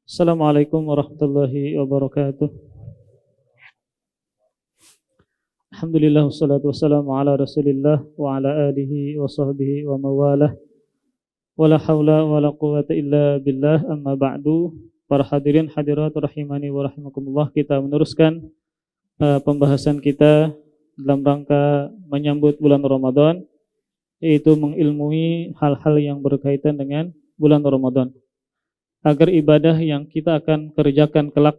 Assalamualaikum warahmatullahi wabarakatuh. Alhamdulillah wassalatu wassalamu ala Rasulillah wa ala alihi wa sahbihi wa mawalah. Wala haula wala quwata illa billah, amma ba'du. Para hadirin hadirat rahimani wa rahimakumullah, kita meneruskan pembahasan kita dalam rangka menyambut bulan Ramadan, yaitu mengilmui hal-hal yang berkaitan dengan bulan Ramadan, agar ibadah yang kita akan kerjakan kelak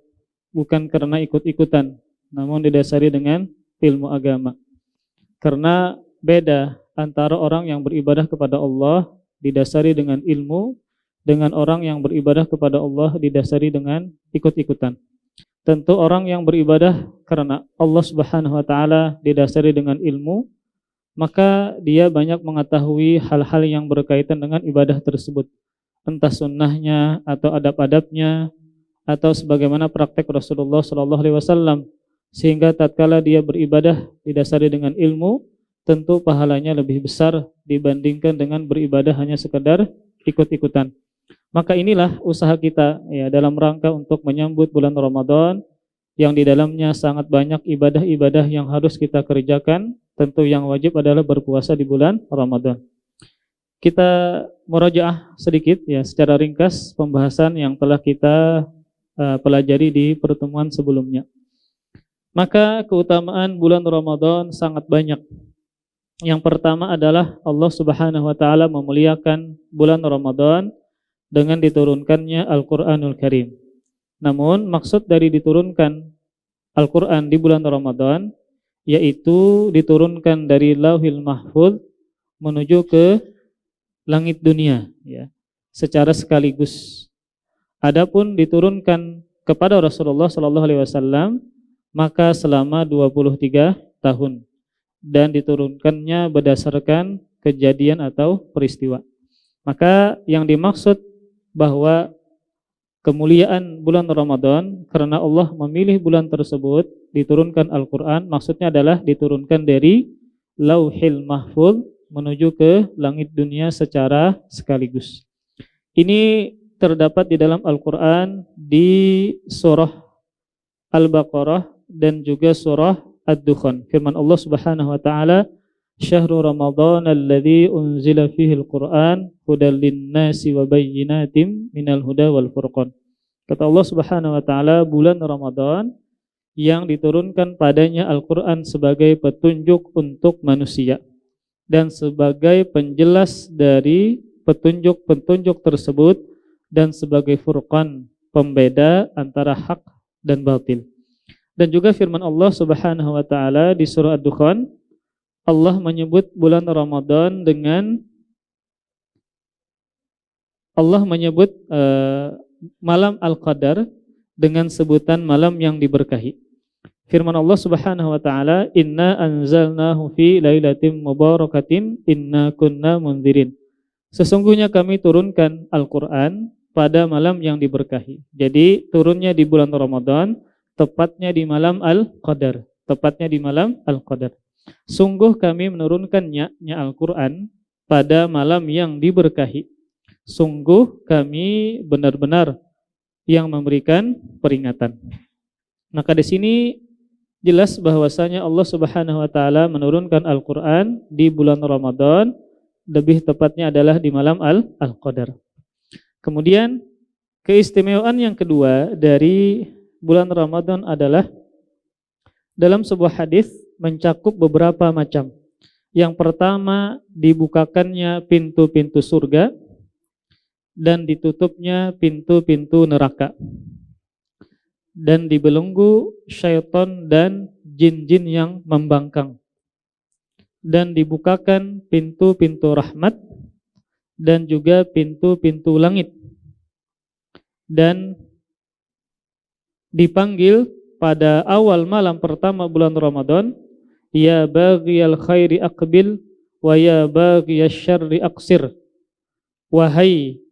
bukan karena ikut-ikutan, namun didasari dengan ilmu agama. Karena beda antara orang yang beribadah kepada Allah didasari dengan ilmu dengan orang yang beribadah kepada Allah didasari dengan ikut-ikutan. Tentu orang yang beribadah karena Allah Subhanahu wa taala didasari dengan ilmu, maka dia banyak mengetahui hal-hal yang berkaitan dengan ibadah tersebut, entah sunnahnya atau adab-adabnya atau sebagaimana praktek Rasulullah SAW, sehingga tatkala dia beribadah didasari dengan ilmu, tentu pahalanya lebih besar dibandingkan dengan beribadah hanya sekedar ikut-ikutan. Maka inilah usaha kita ya dalam rangka untuk menyambut bulan Ramadan yang di dalamnya sangat banyak ibadah-ibadah yang harus kita kerjakan. Tentu yang wajib adalah berpuasa di bulan Ramadan. Kita murajaah sedikit ya secara ringkas pembahasan yang telah kita pelajari di pertemuan sebelumnya. Maka keutamaan bulan Ramadan sangat banyak. Yang pertama adalah Allah Subhanahu wa taala memuliakan bulan Ramadan dengan diturunkannya Al-Qur'anul Karim. Namun maksud dari diturunkan Al-Qur'an di bulan Ramadan yaitu diturunkan dari Lauhil Mahfuz menuju ke langit dunia ya, secara sekaligus. Adapun diturunkan kepada Rasulullah SAW maka selama 23 tahun dan diturunkannya berdasarkan kejadian atau peristiwa. Maka yang dimaksud bahwa kemuliaan bulan Ramadan karena Allah memilih bulan tersebut diturunkan Al-Qur'an, maksudnya adalah diturunkan dari Lauhil Mahfuz menuju ke langit dunia secara sekaligus. Ini terdapat di dalam Al-Qur'an di surah Al-Baqarah dan juga surah Ad-Dukhan. Firman Allah Subhanahu wa taala, "Syahrul Ramadan alladzi unzila fihi al-Qur'an hudal lin-nasi wa bayyinatin minal huda wal furqan." Kata Allah Subhanahu wa taala, bulan Ramadan yang diturunkan padanya Al-Qur'an sebagai petunjuk untuk manusia dan sebagai penjelas dari petunjuk-petunjuk tersebut dan sebagai furqan, pembeda antara hak dan batil. Dan juga firman Allah Subhanahu wa taala di surah Ad-Dukhan, Allah menyebut bulan Ramadan dengan Allah menyebut malam Al-Qadar dengan sebutan malam yang diberkahi. Firman Allah Subhanahu wa taala, "Inna anzalnahu fi lailatin mubarakatin inna kunna mundzirin." Sesungguhnya kami turunkan Al-Qur'an pada malam yang diberkahi. Jadi turunnya di bulan Ramadan, tepatnya di malam Al-Qadar, tepatnya di malam Al-Qadar. Sungguh kami menurunkannya Al-Qur'an pada malam yang diberkahi. Sungguh kami benar-benar yang memberikan peringatan. Maka di sini jelas bahwasanya Allah Subhanahu wa taala menurunkan Al-Qur'an di bulan Ramadan, lebih tepatnya adalah di malam Al-Qadar. Kemudian keistimewaan yang kedua dari bulan Ramadan adalah dalam sebuah hadis mencakup beberapa macam. Yang pertama, dibukakannya pintu-pintu surga dan ditutupnya pintu-pintu neraka, dan dibelenggu syaitan dan jin-jin yang membangkang, dan dibukakan pintu-pintu rahmat dan juga pintu-pintu langit, dan dipanggil pada awal malam pertama bulan Ramadan, "Ya baghiyal khairi aqbil wa ya baghiyasy syarri aqsir." Wahai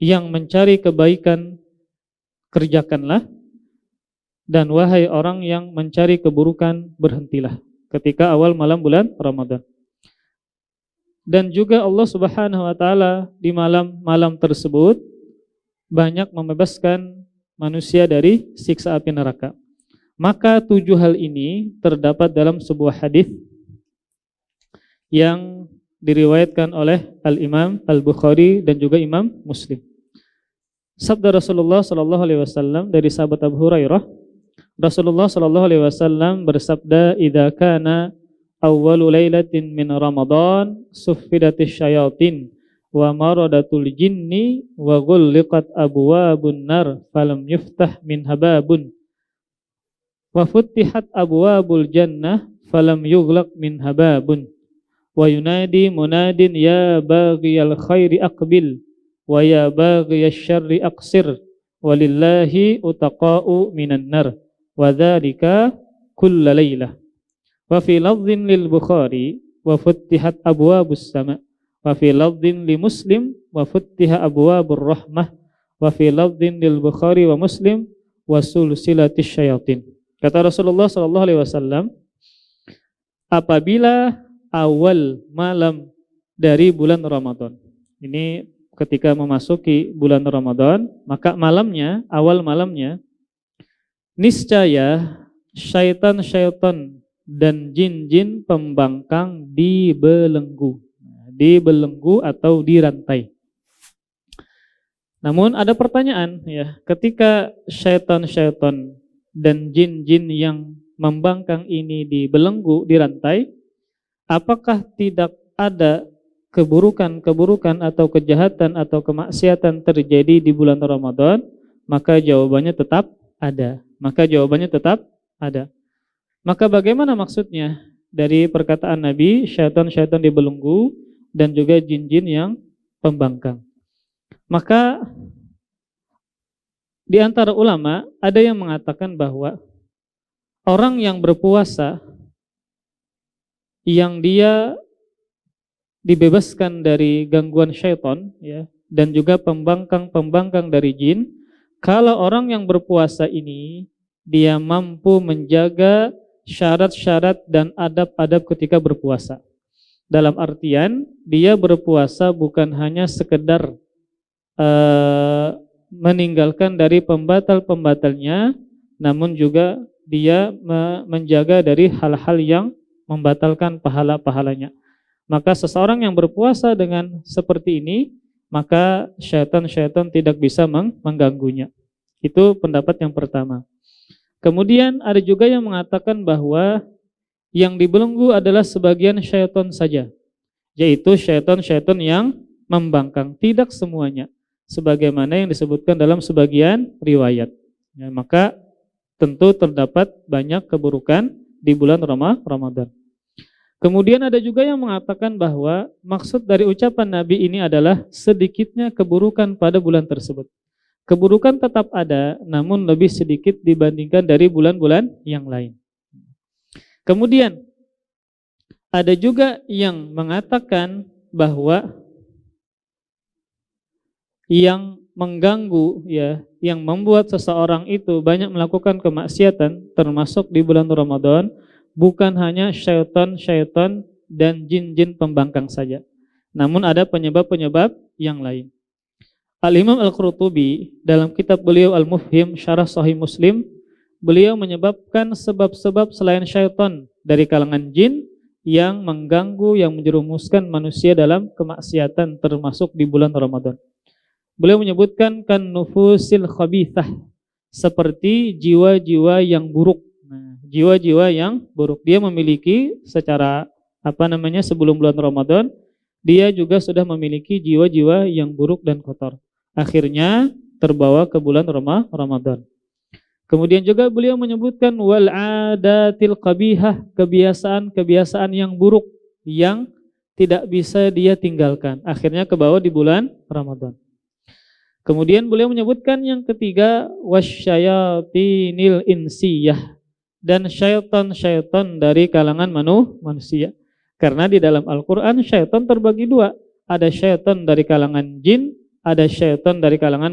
yang mencari kebaikan, kerjakanlah, dan wahai orang yang mencari keburukan, berhentilah. Ketika awal malam bulan Ramadan. Dan juga Allah Subhanahu wa taala di malam-malam tersebut banyak membebaskan manusia dari siksa api neraka. Maka 7 hal ini terdapat dalam sebuah hadis yang diriwayatkan oleh Al-Imam Al-Bukhari dan juga Imam Muslim. Sabda Rasulullah sallallahu alaihi wasallam dari sahabat Abu Hurairah, Rasulullah sallallahu alaihi wasallam bersabda, "Idza kana awwalu lailatin min Ramadan suffidatisy syayatin wa maradatul jinni wa ghulliqat abwabun nar falam yuftah minha babun wa futtihat abwabul jannah falam yughlaq minha babun wa yunadi munadin ya baghiyal khairi aqbil wa ya baghiyasy syarri aqsir walillahi utaqa'u minan nar wa dzalika kulla lailah." Wa fi lafdhin lil Bukhari wa futtihat abwabus sama' wa fi lafdhin li Muslim wa futtiha abwabur rahmah wa fi lafdhin lil Bukhari wa Muslim wa sulsilatis syayatin. Kata Rasulullah sallallahu alaihi wasallam, apabila awal malam dari bulan Ramadan. Ini ketika memasuki bulan Ramadan, maka malamnya, awal malamnya, niscaya syaitan-syaitan dan jin-jin pembangkang dibelenggu. Dibelenggu atau dirantai. Namun ada pertanyaan ya, ketika syaitan-syaitan dan jin-jin yang membangkang ini dibelenggu, dirantai, apakah tidak ada keburukan-keburukan atau kejahatan atau kemaksiatan terjadi di bulan Ramadan? Maka jawabannya tetap ada. Maka bagaimana maksudnya dari perkataan Nabi, syaitan-syaitan dibelenggu dan juga jin-jin yang pembangkang? Maka di antara ulama ada yang mengatakan bahwa orang yang berpuasa yang dia dibebaskan dari gangguan syaitan ya, dan juga pembangkang-pembangkang dari jin, kalau orang yang berpuasa ini dia mampu menjaga syarat-syarat dan adab-adab ketika berpuasa. Dalam artian dia berpuasa bukan hanya sekedar meninggalkan dari pembatal-pembatalnya, namun juga dia menjaga dari hal-hal yang membatalkan pahala-pahalanya. Maka seseorang yang berpuasa dengan seperti ini, maka syaitan-syaitan tidak bisa mengganggunya. Itu pendapat yang pertama. Kemudian ada juga yang mengatakan bahwa yang dibelenggu adalah sebagian syaitan saja, yaitu syaitan-syaitan yang membangkang, tidak semuanya, sebagaimana yang disebutkan dalam sebagian riwayat. Ya, maka tentu terdapat banyak keburukan di bulan Ramadan. Kemudian ada juga yang mengatakan bahwa maksud dari ucapan Nabi ini adalah sedikitnya keburukan pada bulan tersebut. Keburukan tetap ada, namun lebih sedikit dibandingkan dari bulan-bulan yang lain. Kemudian ada juga yang mengatakan bahwa yang mengganggu ya, yang membuat seseorang itu banyak melakukan kemaksiatan termasuk di bulan Ramadan bukan hanya syaitan-syaitan dan jin-jin pembangkang saja, namun ada penyebab-penyebab yang lain. Al-Imam Al-Qurtubi dalam kitab beliau Al-Mufhim Syarah Sahih Muslim, beliau menyebabkan sebab-sebab selain syaitan dari kalangan jin yang mengganggu, yang menjerumuskan manusia dalam kemaksiatan termasuk di bulan Ramadan. Beliau menyebutkan kan nufusil khabithah, seperti jiwa-jiwa yang buruk. Nah, jiwa-jiwa yang buruk dia memiliki secara sebelum bulan Ramadan dia juga sudah memiliki jiwa-jiwa yang buruk dan kotor. Akhirnya terbawa ke bulan Ramadan. Kemudian juga beliau menyebutkan wal adatil qabihah, kebiasaan-kebiasaan yang buruk yang tidak bisa dia tinggalkan. Akhirnya kebawa di bulan Ramadan. Kemudian beliau menyebutkan yang ketiga wasyayatinil insiyah, dan syaitan-syaitan dari kalangan manusia. Karena di dalam Al-Quran syaitan terbagi dua. Ada syaitan dari kalangan jin, ada syaitan dari kalangan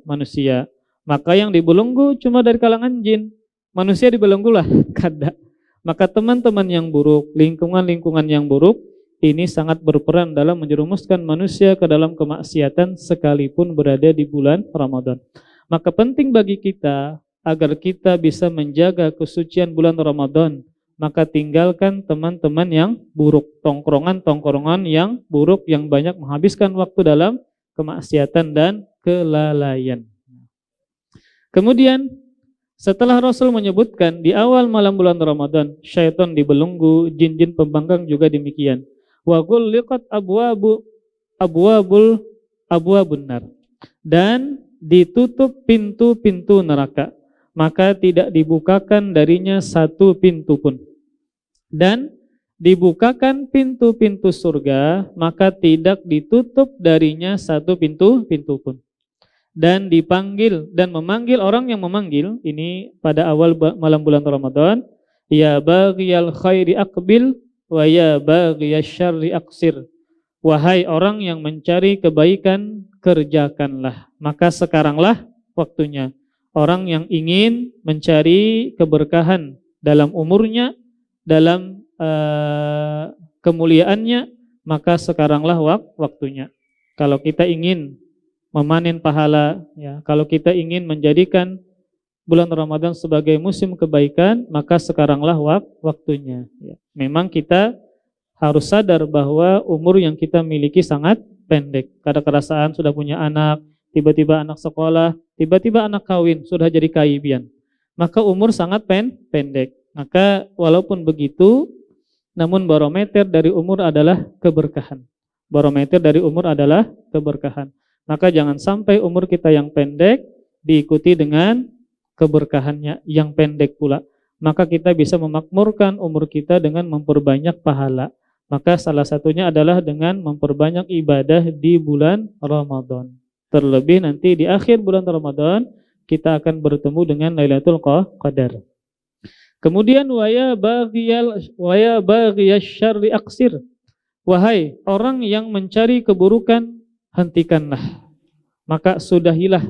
manusia. Maka yang dibelenggu cuma dari kalangan jin. Manusia dibelenggulah kada. Maka teman-teman yang buruk, lingkungan-lingkungan yang buruk, ini sangat berperan dalam menjerumuskan manusia ke dalam kemaksiatan sekalipun berada di bulan Ramadan. Maka penting bagi kita agar kita bisa menjaga kesucian bulan Ramadan, maka tinggalkan teman-teman yang buruk, tongkrongan-tongkrongan yang buruk yang banyak menghabiskan waktu dalam kemaksiatan dan kelalaian. Kemudian setelah Rasul menyebutkan di awal malam bulan Ramadan syaitan dibelenggu, jin-jin pembangkang juga demikian. Wa ghulliqat abwabun nar, dan ditutup pintu-pintu neraka, maka tidak dibukakan darinya satu pintu pun. Dan dibukakan pintu-pintu surga, maka tidak ditutup darinya satu pintu pun. Dan dipanggil dan memanggil orang yang memanggil ini pada awal malam bulan Ramadan, ya baghiyal khairi aqbil wa ya baghiyasy syarri aqsir. Wahai orang yang mencari kebaikan, kerjakanlah, maka sekaranglah waktunya. Orang yang ingin mencari keberkahan dalam umurnya, dalam kemuliaannya, maka sekaranglah waktunya. Kalau kita ingin memanen pahala, ya, kalau kita ingin menjadikan bulan Ramadan sebagai musim kebaikan, maka sekaranglah waktunya. Ya. Memang kita harus sadar bahwa umur yang kita miliki sangat pendek. Kada kerasaan sudah punya anak, tiba-tiba anak sekolah, tiba-tiba anak kawin, sudah jadi kaibian. Maka umur sangat pendek. Maka walaupun begitu, namun barometer dari umur adalah keberkahan. Barometer dari umur adalah keberkahan. Maka jangan sampai umur kita yang pendek diikuti dengan keberkahannya yang pendek pula. Maka kita bisa memakmurkan umur kita dengan memperbanyak pahala. Maka salah satunya adalah dengan memperbanyak ibadah di bulan Ramadan. Terlebih nanti di akhir bulan Ramadan kita akan bertemu dengan Lailatul Qadar. Kemudian waya baghiyasy syarri aqsir. Wahai orang yang mencari keburukan, hentikanlah. Maka sudahilah,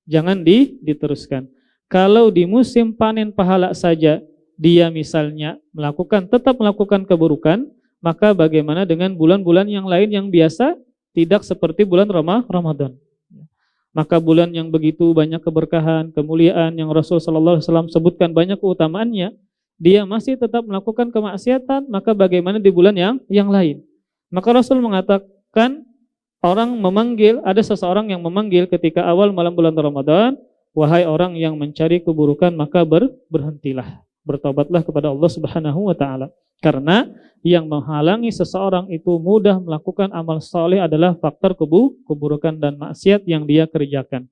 jangan diteruskan. Kalau di musim panen pahala saja dia misalnya tetap melakukan keburukan, maka bagaimana dengan bulan-bulan yang lain yang biasa tidak seperti bulan Ramadan? Maka bulan yang begitu banyak keberkahan, kemuliaan yang Rasul sallallahu alaihi wasallam sebutkan banyak keutamaannya, dia masih tetap melakukan kemaksiatan, maka bagaimana di bulan yang lain? Maka Rasul mengatakan ada seseorang yang memanggil ketika awal malam bulan Ramadan, wahai orang yang mencari keburukan, maka berhentilah, bertobatlah kepada Allah Subhanahu wa taala. Karena yang menghalangi seseorang itu mudah melakukan amal saleh adalah faktor keburukan dan maksiat yang dia kerjakan.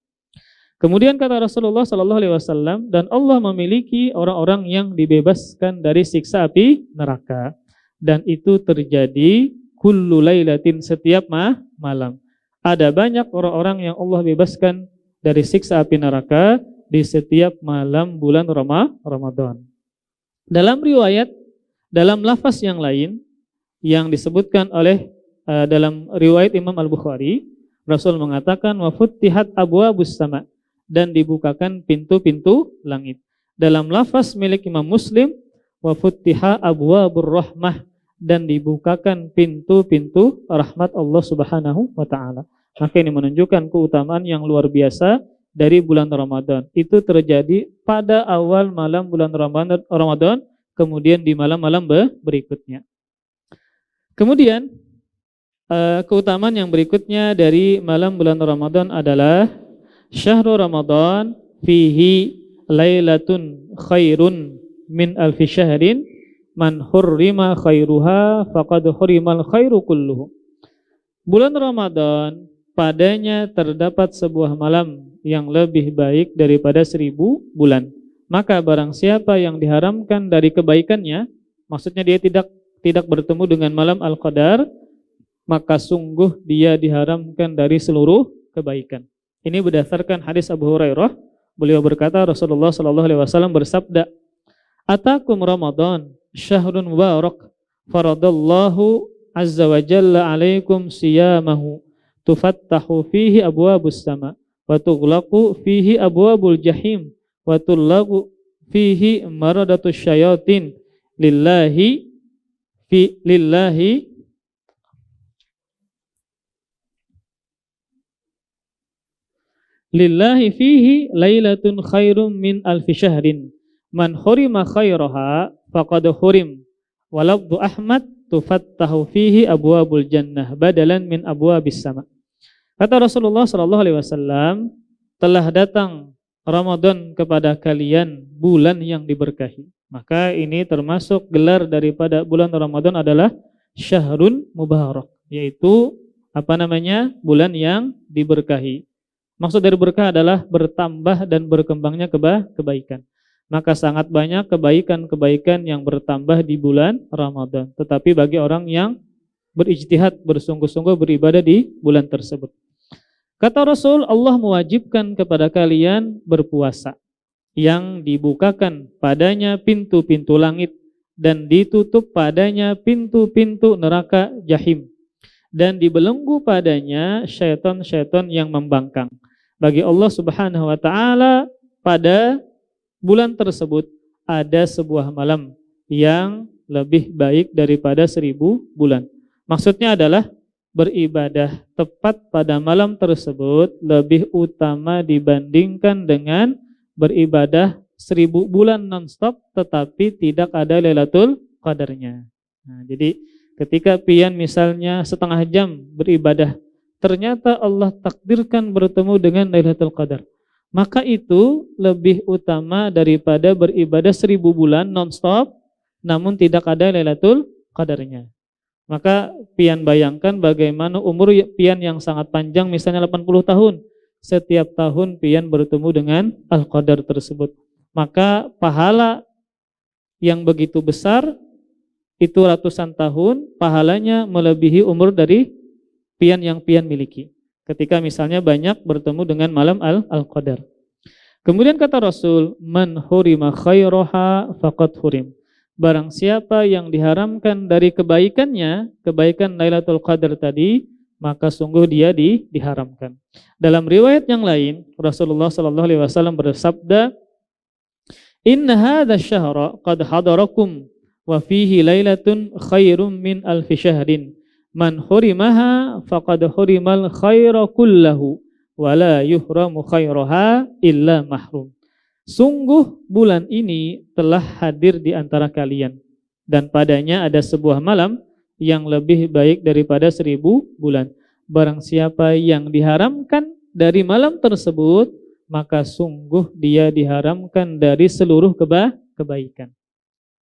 Kemudian kata Rasulullah sallallahu alaihi wasallam, dan Allah memiliki orang-orang yang dibebaskan dari siksa api neraka, dan itu terjadi kullu lailatin, setiap malam. Ada banyak orang-orang yang Allah bebaskan dari siksa api neraka di setiap malam bulan Ramadan. Dalam lafaz yang lain yang disebutkan oleh dalam riwayat Imam Al-Bukhari, Rasul mengatakan wa futtihat abwabus sama, dan dibukakan pintu-pintu langit. Dalam lafaz milik Imam Muslim, wa futtiha abwabur rahmah, dan dibukakan pintu-pintu rahmat Allah Subhanahu wa taala. Maka ini menunjukkan keutamaan yang luar biasa dari bulan Ramadan. Itu terjadi pada awal malam bulan Ramadan, kemudian di malam-malam berikutnya. Kemudian keutamaan yang berikutnya dari malam bulan Ramadan adalah syahrul Ramadan fihi lailatun khairun min alfi syahrin man hurrima khairuha faqad hurrimal khairu kulluhu. Bulan Ramadan padanya terdapat sebuah malam yang lebih baik daripada 1000 bulan. Maka barang siapa yang diharamkan dari kebaikannya, maksudnya dia tidak bertemu dengan malam Al-Qadar, maka sungguh dia diharamkan dari seluruh kebaikan. Ini berdasarkan hadis Abu Hurairah. Beliau berkata, Rasulullah sallallahu alaihi wasallam bersabda, "Atakum Ramadan syahrun mubarak, faradallahu azza wa jalla alaikum siyamahu, tufattahu fihi abwabus sama, wa tughlaqu fihi abwabul jahim, wa tullagu fihi maradatus syayatin lillahi lillahi fihi lailatun khairum min alfi syahrin. Man hurima khairaha faqad hurim. Walabdu Ahmad tufattahu fihi abwabul jannah badalan min abwabis sama. Kata Rasulullah sallallahu alaihi wasallam, telah datang Ramadan kepada kalian, bulan yang diberkahi. Maka ini termasuk gelar daripada bulan Ramadan adalah Syahrun Mubarak, yaitu bulan yang diberkahi. Maksud dari berkah adalah bertambah dan berkembangnya kebaikan. Maka sangat banyak kebaikan-kebaikan yang bertambah di bulan Ramadan. Tetapi bagi orang yang berijtihad, bersungguh-sungguh beribadah di bulan tersebut. Kata Rasul, Allah mewajibkan kepada kalian berpuasa yang dibukakan padanya pintu-pintu langit dan ditutup padanya pintu-pintu neraka jahim dan dibelenggu padanya syaitan-syaitan yang membangkang. Bagi Allah Subhanahu wa taala pada bulan tersebut ada sebuah malam yang lebih baik daripada 1000 bulan. Maksudnya adalah beribadah tepat pada malam tersebut lebih utama dibandingkan dengan beribadah 1000 bulan non-stop tetapi tidak ada Lailatul Qadarnya. Nah, jadi ketika pian misalnya setengah jam beribadah, ternyata Allah takdirkan bertemu dengan Lailatul Qadar, maka itu lebih utama daripada beribadah 1000 bulan non-stop namun tidak ada Lailatul Qadarnya. Maka pian bayangkan bagaimana umur pian yang sangat panjang, misalnya 80 tahun. Setiap tahun pian bertemu dengan Al-Qadar tersebut. Maka pahala yang begitu besar, itu ratusan tahun, pahalanya melebihi umur dari pian yang pian miliki. Ketika misalnya banyak bertemu dengan malam Al-Qadar. Kemudian kata Rasul, man hurima khairaha faqad hurim. Barang siapa yang diharamkan dari kebaikannya, kebaikan Lailatul Qadar tadi, maka sungguh dia diharamkan. Dalam riwayat yang lain, Rasulullah sallallahu alaihi wasallam bersabda, "Inna hadzal syahra qad hadarakum wa fihi lailatun khairum min alfi syahrin. Man hurimaha faqad hurimal khaira kullahu wa la yuhramu khairaha illa mahrum." Sungguh bulan ini telah hadir di antara kalian dan padanya ada sebuah malam yang lebih baik daripada 1000 bulan. Barang siapa yang diharamkan dari malam tersebut, maka sungguh dia diharamkan dari seluruh kebaikan.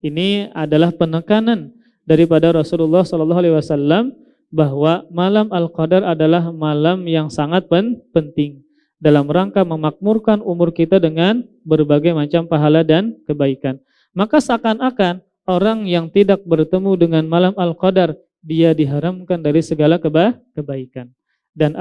Ini adalah penekanan daripada Rasulullah SAW bahwa malam Al-Qadar adalah malam yang sangat penting dalam rangka memakmurkan umur kita dengan berbagai macam pahala dan kebaikan. Maka seakan-akan orang yang tidak bertemu dengan malam Al-Qadar, dia diharamkan dari segala kebaikan. Dan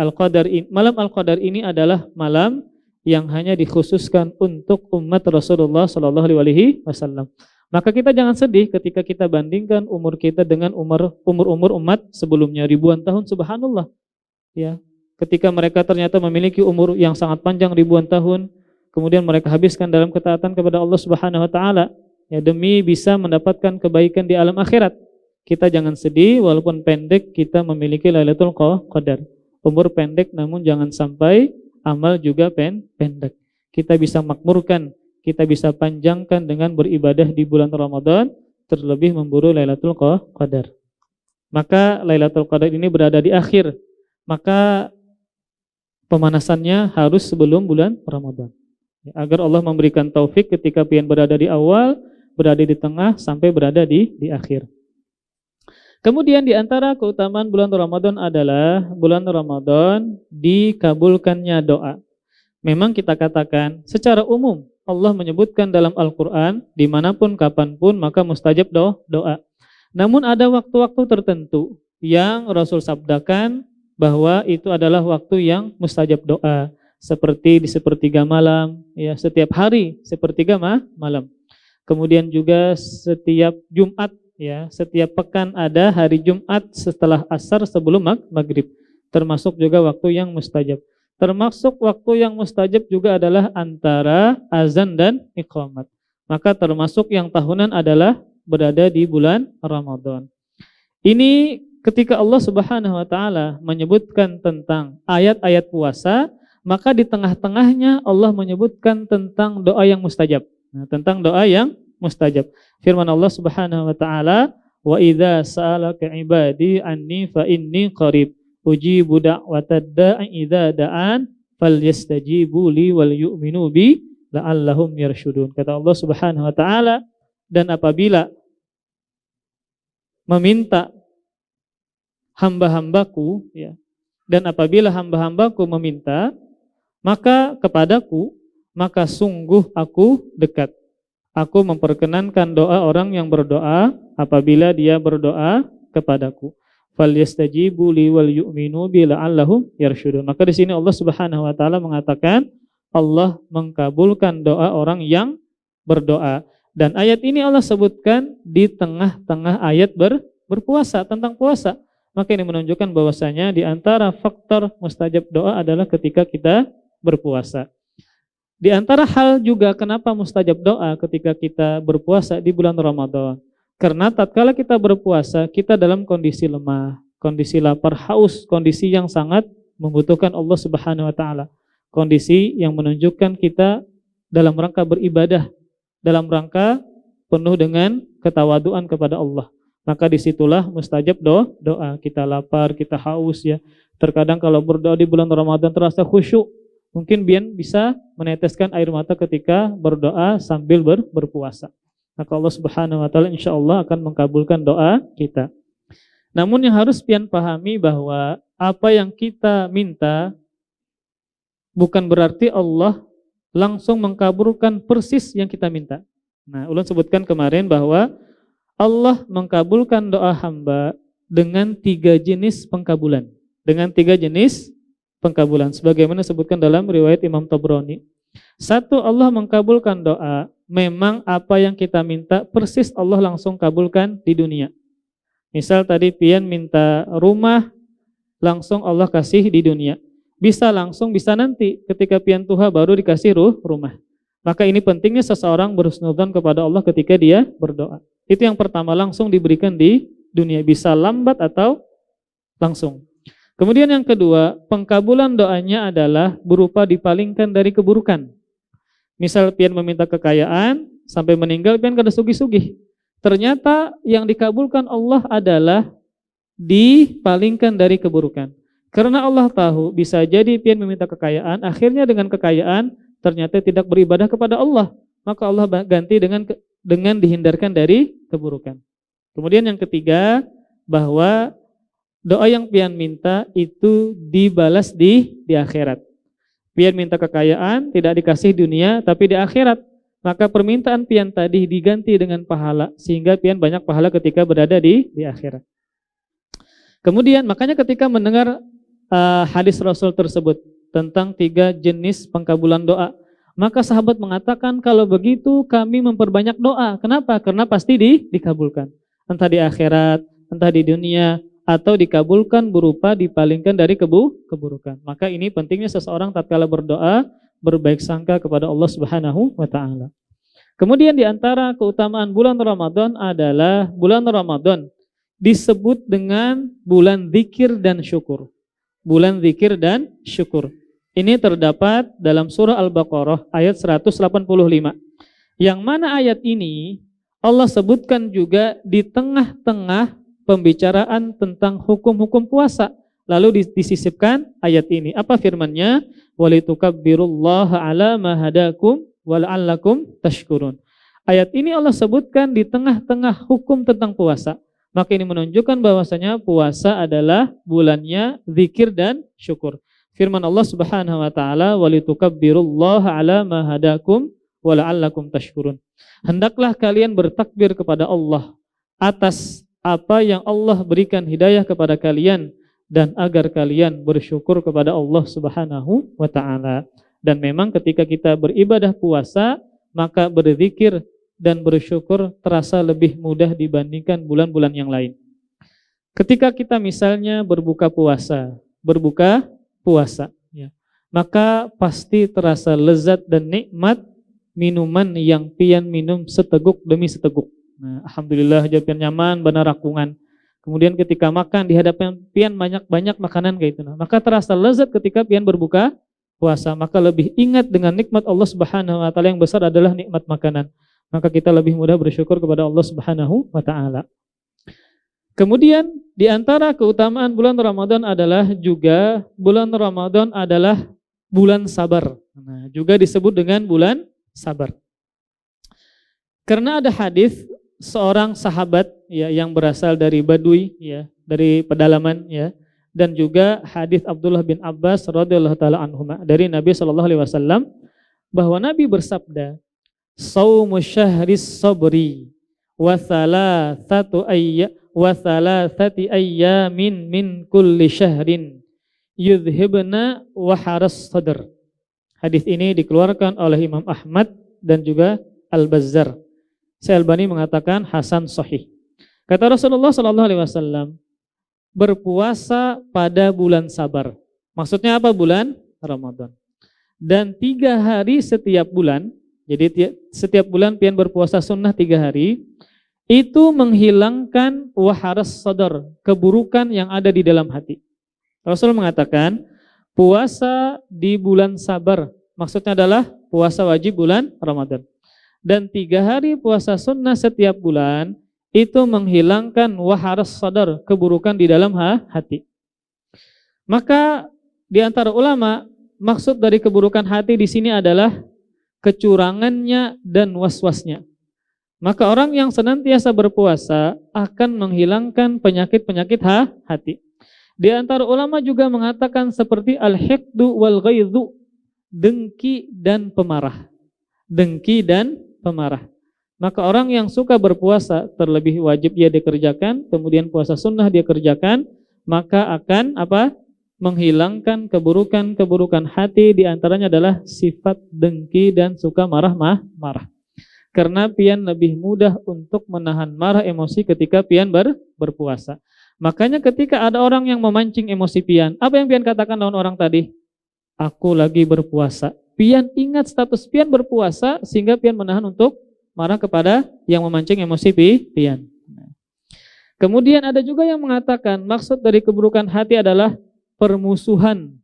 malam Al-Qadar ini adalah malam yang hanya dikhususkan untuk umat Rasulullah SAW. Maka kita jangan sedih ketika kita bandingkan umur kita dengan umur umat sebelumnya ribuan tahun, subhanallah. Ya. Ketika mereka ternyata memiliki umur yang sangat panjang ribuan tahun, kemudian mereka habiskan dalam ketaatan kepada Allah Subhanahu wa taala ya demi bisa mendapatkan kebaikan di alam akhirat. Kita jangan sedih walaupun pendek kita memiliki Lailatul Qadar. Umur pendek namun jangan sampai amal juga pendek. Kita bisa makmurkan, kita bisa panjangkan dengan beribadah di bulan Ramadan, terlebih memburu Lailatul Qadar. Maka Lailatul Qadar ini berada di akhir. Maka pemanasannya harus sebelum bulan Ramadan. Agar Allah memberikan taufik ketika pian berada di awal, berada di tengah, sampai berada di akhir. Kemudian di antara keutamaan bulan Ramadan adalah bulan Ramadan dikabulkannya doa. Memang kita katakan secara umum Allah menyebutkan dalam Al-Quran dimanapun kapanpun maka mustajab doa. Namun ada waktu-waktu tertentu yang Rasul sabdakan bahwa itu adalah waktu yang mustajab doa, seperti di sepertiga malam, ya setiap hari sepertiga malam. Kemudian juga setiap Jumat, ya setiap pekan ada hari Jumat setelah asar sebelum maghrib, termasuk juga waktu yang mustajab. Termasuk waktu yang mustajab juga adalah antara azan dan iqamat. Maka termasuk yang tahunan adalah berada di bulan Ramadan. Ini ketika Allah Subhanahu wa taala menyebutkan tentang ayat-ayat puasa, maka di tengah-tengahnya Allah menyebutkan tentang doa yang mustajab. Nah, tentang doa yang mustajab. Firman Allah Subhanahu wa taala, "Wa idza sa'alaka 'ibadi anni fa inni qarib ujibu da'watad da'i idza da'an falyastajibu li wal yu'minu bi la'allahum yarshudun." Kata Allah Subhanahu wa taala, dan apabila meminta hamba-hambaku, ya, dan apabila hamba-hambaku meminta maka kepadaku, maka sungguh aku dekat. Aku memperkenankan doa orang yang berdoa apabila dia berdoa kepadaku. Falyastajibu li wal yu'minu bi la'allahum yarshudun. Maka di sini Allah Subhanahu wa taala mengatakan Allah mengkabulkan doa orang yang berdoa. Dan ayat ini Allah sebutkan di tengah-tengah ayat berpuasa, tentang puasa. Maka ini menunjukkan bahwasanya di antara faktor mustajab doa adalah ketika kita berpuasa. Di antara hal juga kenapa mustajab doa ketika kita berpuasa di bulan Ramadan. Karena tatkala kita berpuasa, kita dalam kondisi lemah, kondisi lapar, haus, kondisi yang sangat membutuhkan Allah Subhanahu wa taala. Kondisi yang menunjukkan kita dalam rangka beribadah, dalam rangka penuh dengan ketawaduan kepada Allah. Maka disitulah mustajab doa. Kita lapar, kita haus, ya. Terkadang kalau berdoa di bulan Ramadan terasa khusyuk. Mungkin bisa meneteskan air mata ketika berdoa sambil berpuasa. Maka Allah Subhanahu wa taala insyaallah akan mengkabulkan doa kita. Namun yang harus pian pahami bahwa apa yang kita minta bukan berarti Allah langsung mengkabulkan persis yang kita minta. Nah, ulun sebutkan kemarin bahwa Allah mengkabulkan doa hamba dengan 3 jenis pengkabulan. Dengan 3 jenis pengkabulan sebagaimana disebutkan dalam riwayat Imam Tabrani. 1, Allah mengkabulkan doa, memang apa yang kita minta persis Allah langsung kabulkan di dunia. Misal tadi pian minta rumah, langsung Allah kasih di dunia. Bisa langsung, bisa nanti ketika pian tuha baru dikasih rumah. Maka ini pentingnya seseorang berhusnudzon kepada Allah ketika dia berdoa. Itu yang pertama, langsung diberikan di dunia, bisa lambat atau langsung. Kemudian yang kedua, pengkabulan doanya adalah berupa dipalingkan dari keburukan. Misal pian meminta kekayaan, sampai meninggal pian kada sugih-sugih. Ternyata yang dikabulkan Allah adalah dipalingkan dari keburukan. Karena Allah tahu bisa jadi pian meminta kekayaan, akhirnya dengan kekayaan ternyata tidak beribadah kepada Allah. Maka Allah ganti dengan dihindarkan dari keburukan. Kemudian yang ketiga, bahwa doa yang pian minta itu dibalas di akhirat. Pian minta kekayaan tidak dikasih dunia tapi di akhirat. Maka permintaan pian tadi diganti dengan pahala sehingga pian banyak pahala ketika berada di akhirat. Kemudian makanya ketika mendengar hadis Rasul tersebut tentang 3 jenis pengkabulan doa, maka sahabat mengatakan kalau begitu kami memperbanyak doa. Kenapa? Karena pasti dikabulkan. Entah di akhirat, entah di dunia, atau dikabulkan berupa dipalingkan dari keburukan. Maka ini pentingnya seseorang tatkala berdoa berbaik sangka kepada Allah Subhanahu wa taala. Kemudian di antara keutamaan bulan Ramadan adalah bulan Ramadan disebut dengan bulan zikir dan syukur. Bulan zikir dan syukur. Ini terdapat dalam surah Al-Baqarah ayat 185. Yang mana ayat ini Allah sebutkan juga di tengah-tengah pembicaraan tentang hukum-hukum puasa. Lalu disisipkan ayat ini. Apa firman-Nya? Walitukabbirullaha ala ma hadakum wa la'allakum tashkurun. Ayat ini Allah sebutkan di tengah-tengah hukum tentang puasa. Maka ini menunjukkan bahwasanya puasa adalah bulannya zikir dan syukur. Firman Allah Subhanahu wa taala, "Walitukabbirullaha 'ala ma hadakum wa la'allakum tashkurun." Hendaklah kalian bertakbir kepada Allah atas apa yang Allah berikan hidayah kepada kalian dan agar kalian bersyukur kepada Allah Subhanahu wa taala. Dan memang ketika kita beribadah puasa, maka berzikir dan bersyukur terasa lebih mudah dibandingkan bulan-bulan yang lain. Ketika kita misalnya berbuka puasa, ya, maka pasti terasa lezat dan nikmat minuman yang pian minum seteguk demi seteguk. Nah, alhamdulillah pian nyaman benar rakungan. Kemudian ketika makan di hadapan pian banyak-banyak makanan kayak itu. Nah, maka terasa lezat ketika pian berbuka berpuasa, maka lebih ingat dengan nikmat Allah Subhanahu wa taala yang besar adalah nikmat makanan. Maka kita lebih mudah bersyukur kepada Allah Subhanahu wa taala. Kemudian di antara keutamaan bulan Ramadan adalah juga bulan Ramadan adalah bulan sabar. Nah, juga disebut dengan bulan sabar. Karena ada hadis seorang sahabat ya yang berasal dari Badui ya, dari pedalaman ya, dan juga hadis Abdullah bin Abbas radhiyallahu taala anhuma dari Nabi sallallahu alaihi wasallam bahwa Nabi bersabda, "Shaumu syahris sabri wa thalathati ayyamin min kulli syahrin yudhibna wa haras sadr." Hadis ini dikeluarkan oleh Imam Ahmad dan juga Al-Bazzar. Syekh Albani mengatakan hasan sahih. Kata Rasulullah sallallahu alaihi wasallam, berpuasa pada bulan sabar. Maksudnya apa? Bulan Ramadan. Dan 3 hari setiap bulan, jadi setiap bulan pian berpuasa sunnah 3 hari, itu menghilangkan waharas sadar, keburukan yang ada di dalam hati. Rasul mengatakan, puasa di bulan sabar, maksudnya adalah puasa wajib bulan Ramadan. Dan 3 hari puasa sunnah setiap bulan, itu menghilangkan waharas sadar, keburukan di dalam hati. Maka di antara ulama, maksud dari keburukan hati di sini adalah kecurangannya dan waswasnya. Maka orang yang senantiasa berpuasa akan menghilangkan penyakit-penyakit hati. Di antara ulama juga mengatakan seperti al-hiqdu wal ghaidhu, dengki dan pemarah. Dengki dan pemarah. Maka orang yang suka berpuasa, terlebih wajib dia dikerjakan, kemudian puasa sunnah dia kerjakan, maka akan apa? Menghilangkan keburukan-keburukan hati, di antaranya adalah sifat dengki dan suka marah. Karena pian lebih mudah untuk menahan marah emosi ketika pian berpuasa. Makanya ketika ada orang yang memancing emosi pian, apa yang pian katakan lawan orang tadi? Aku lagi berpuasa. Pian ingat status pian berpuasa sehingga pian menahan untuk marah kepada yang memancing emosi pian. Kemudian ada juga yang mengatakan maksud dari keburukan hati adalah permusuhan.